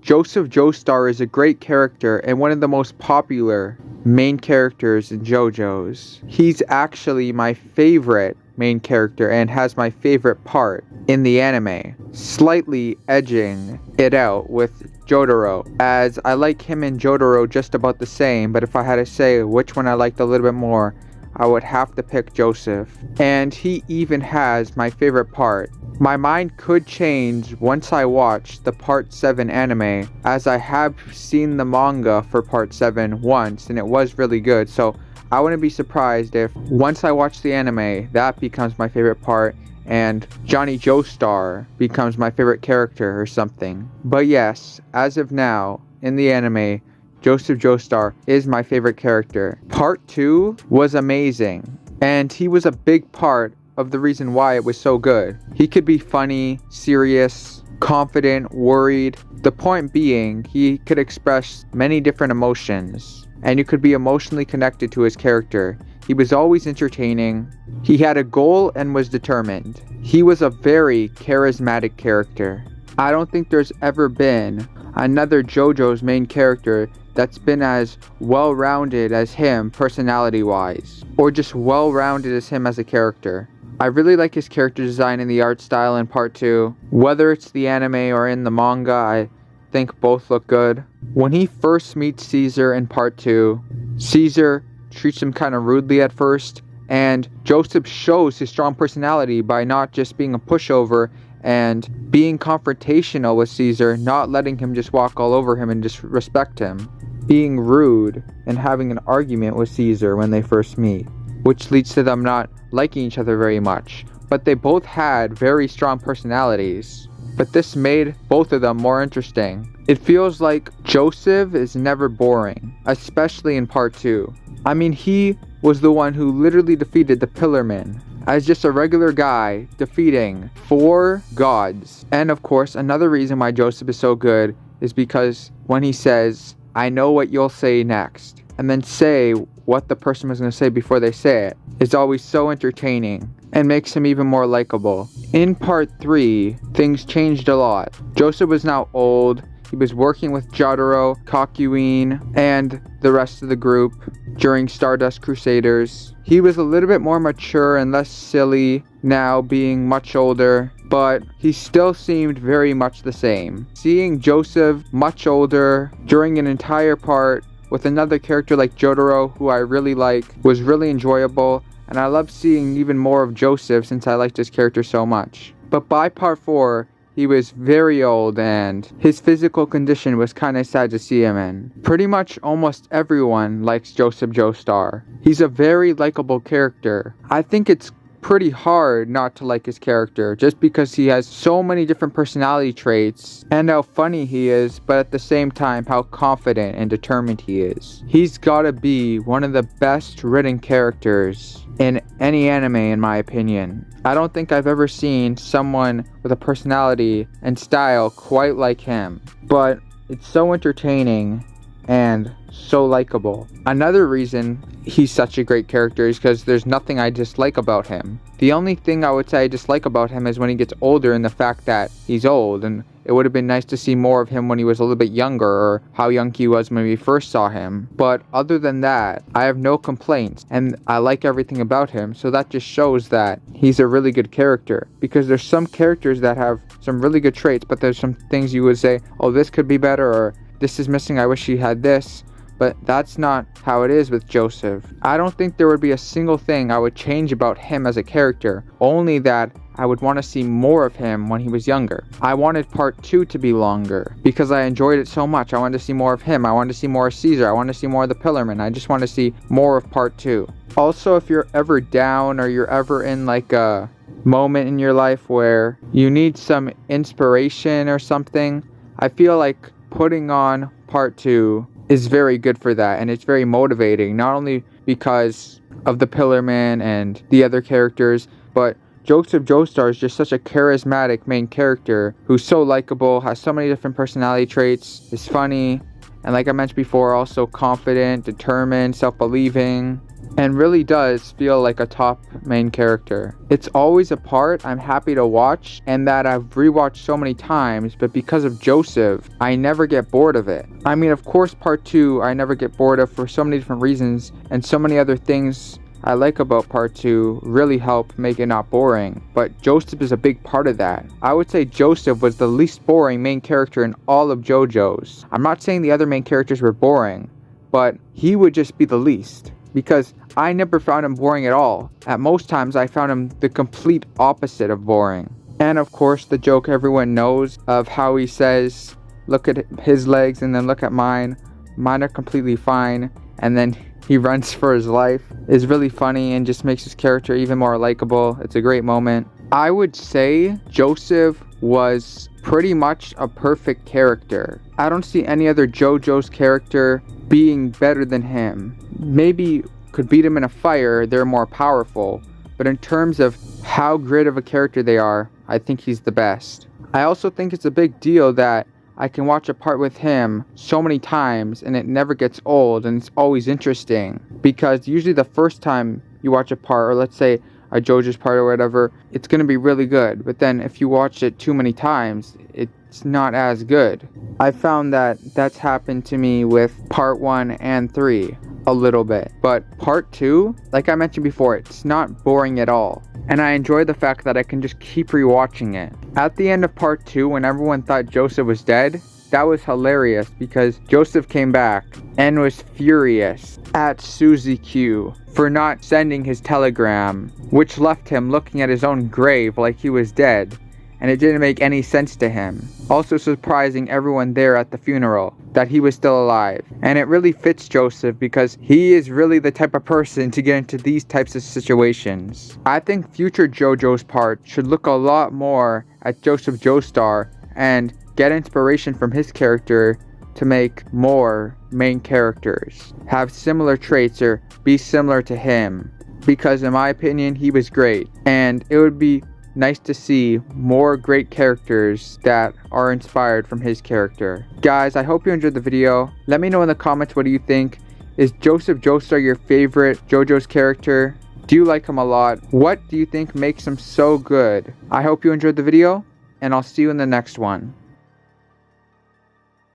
Joestar is a great character and one of the most popular main characters in JoJo's. He's actually my favorite main character and has my favorite part in the anime, slightly edging it out with Jotaro, as I like him and Jotaro just about the same, but if I had to say which one I liked a little bit more, I would have to pick Joseph. And he even has my favorite part. My mind could change once I watch the Part 7 anime, as I have seen the manga for Part 7 once and it was really good, so I wouldn't be surprised if once I watch the anime, that becomes my favorite part and Johnny Joestar becomes my favorite character or something. But yes, as of now, in the anime, Joseph Joestar is my favorite character. Part 2 was amazing, and he was a big part of the reason why it was so good. He could be funny, serious, confident, worried. The point being, he could express many different emotions, and you could be emotionally connected to his character. He was always entertaining. He had a goal and was determined. He was a very charismatic character. I don't think there's ever been another JoJo's main character that's been as well-rounded as him personality-wise, or just well-rounded as him as a character. I really like his character design and the art style in Part 2. Whether it's the anime or in the manga, I think both look good. When he first meets Caesar in Part 2, Caesar treats him kind of rudely at first, and Joseph shows his strong personality by not just being a pushover and being confrontational with Caesar, not letting him just walk all over him and disrespect him, being rude and having an argument with Caesar when they first meet, which leads to them not liking each other very much. But they both had very strong personalities, but this made both of them more interesting. It feels like Joseph is never boring, especially in Part 2. I mean, he was the one who literally defeated the Pillarmen as just a regular guy defeating 4 gods. And of course, another reason why Joseph is so good is because when he says, "I know what you'll say next," and then say what the person was going to say before they say it, is always so entertaining and makes him even more likable. In Part 3, things changed a lot. Joseph was now old. He was working with Jotaro, Kakuin, and the rest of the group during Stardust Crusaders. He was a little bit more mature and less silly now, being much older, but he still seemed very much the same. Seeing Joseph much older during an entire part with another character like Jotaro, who I really like, was really enjoyable, and I love seeing even more of Joseph since I liked his character so much. But by Part 4, he was very old and his physical condition was kind of sad to see him in. Pretty much almost everyone likes Joseph Joestar. He's a very likable character. I think it's pretty hard not to like his character just because he has so many different personality traits and how funny he is, but at the same time how confident and determined he is. He's gotta be one of the best written characters in any anime, in my opinion. I don't think I've ever seen someone with a personality and style quite like him, but it's so entertaining and so likable. Another reason he's such a great character is because there's nothing I dislike about him. The only thing I would say I dislike about him is when he gets older and the fact that he's old, and it would have been nice to see more of him when he was a little bit younger, or how young he was when we first saw him. But other than that, I have no complaints and I like everything about him, so that just shows that he's a really good character. Because there's some characters that have some really good traits, but there's some things you would say, oh, this could be better, or this is missing, I wish he had this. But that's not how it is with Joseph. I don't think there would be a single thing I would change about him as a character, only that I would want to see more of him when he was younger. I wanted Part 2 to be longer because I enjoyed it so much. I wanted to see more of him. I wanted to see more of Caesar. I wanted to see more of the Pillarmen. I just want to see more of Part 2. Also, if you're ever down or you're ever in like a moment in your life where you need some inspiration or something, I feel like putting on Part 2 is very good for that, and it's very motivating, not only because of the Pillarman and the other characters, but Joseph Joestar is just such a charismatic main character who's so likable, has so many different personality traits, is funny, And like I mentioned before, also confident, determined, self-believing, and really does feel like a top main character. It's always a part I'm happy to watch and that I've rewatched so many times, but because of Joseph, I never get bored of it. I mean, of course, part 2 I never get bored of for so many different reasons, and so many other things I like about part 2 really help make it not boring, but Joseph is a big part of that. I would say Joseph was the least boring main character in all of JoJo's. I'm not saying the other main characters were boring, but he would just be the least, because I never found him boring at all. At most times I found him the complete opposite of boring. And of course the joke everyone knows of how he says, look at his legs and then look at mine. Mine are completely fine. And then he runs for his life is really funny and just makes his character even more likable. It's a great moment. I would say Joseph was pretty much a perfect character. I don't see any other JoJo's character being better than him. Maybe could beat him in a fire, they're more powerful. But in terms of how great of a character they are, I think he's the best. I also think it's a big deal that I can watch a part with him so many times and it never gets old and it's always interesting. Because usually the first time you watch a part, or let's say a JoJo's part or whatever, it's going to be really good. But then if you watch it too many times, it's not as good. I found that that's happened to me with part 1 and 3 a little bit. But part 2, like I mentioned before, it's not boring at all. And I enjoy the fact that I can just keep rewatching it. At the end of part 2, when everyone thought Joseph was dead, that was hilarious because Joseph came back and was furious at Suzy Q for not sending his telegram, which left him looking at his own grave like he was dead, and it didn't make any sense to him. Also surprising everyone there at the funeral that he was still alive. And it really fits Joseph because he is really the type of person to get into these types of situations. I think future JoJo's part should look a lot more at Joseph Joestar and get inspiration from his character to make more main characters have similar traits or be similar to him, because in my opinion he was great, and it would be nice to see more great characters that are inspired from his character. Guys, I hope you enjoyed the video. Let me know in the comments, what do you think? Is Joseph Joestar your favorite JoJo's character? Do you like him a lot? What do you think makes him so good? I hope you enjoyed the video, and I'll see you in the next one.